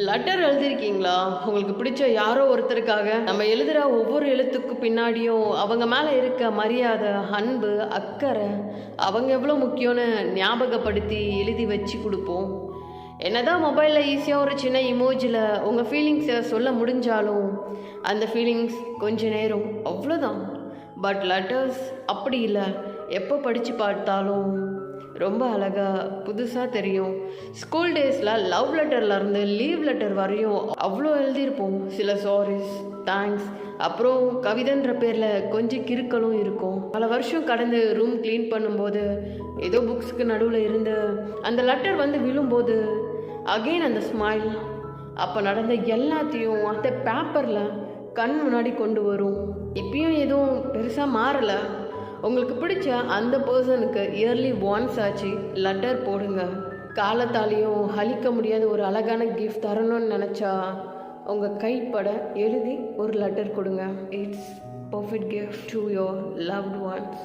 Letter எழுதியிருக்கீங்களா? உங்களுக்கு பிடிச்ச யாரோ ஒருத்தருக்காக. நம்ம எழுதுகிற ஒவ்வொரு எழுத்துக்கு பின்னாடியும் அவங்க மேலே இருக்க மரியாதை, அன்பு, அக்கறை, அவங்க எவ்வளோ முக்கியம்னு ஞாபகப்படுத்தி எழுதி வச்சு கொடுப்போம். என்னதான் மொபைலில் ஈஸியாக ஒரு சின்ன இமோஜில் உங்கள் ஃபீலிங்ஸை சொல்ல முடிஞ்சாலும் அந்த ஃபீலிங்ஸ் கொஞ்ச நேரம் அவ்வளோதான். பட் லெட்டர்ஸ் அப்படி இல்லை. எப்போ படித்து பார்த்தாலும் ரொம்ப அழகாக புதுசாக தெரியும். ஸ்கூல் டேஸில் லவ் லெட்டர்லேருந்து லீவ் லெட்டர் வரையும் அவ்வளோ எழுதியிருப்போம். சில சாரீஸ், தேங்க்ஸ், அப்புறம் கவிதைன்ற பேரில் கொஞ்சம் கிறுக்கலும் இருக்கும். பல வருஷம் கடந்து ரூம் க்ளீன் பண்ணும்போது ஏதோ புக்ஸுக்கு நடுவில் இருந்து அந்த லெட்டர் வந்து விழும்போது அகெயின் அந்த ஸ்மைல், அப்போ நடந்த எல்லாத்தையும் அந்த பேப்பரில் கண் முன்னாடி கொண்டு வரும். இப்பயும் எதுவும் பெருசாக மாறலை. உங்களுக்கு பிடிச்ச அந்த பர்சனுக்கு இயர்லி ஒன்ஸ் ஆச்சு லெட்டர் போடுங்க. காலத்தாலையும் அழிக்க முடியாத ஒரு அழகான கிஃப்ட் தரணும்னு நினச்சா உங்கள் கைப்பட எழுதி ஒரு லெட்டர் கொடுங்க. It's perfect gift to your loved once.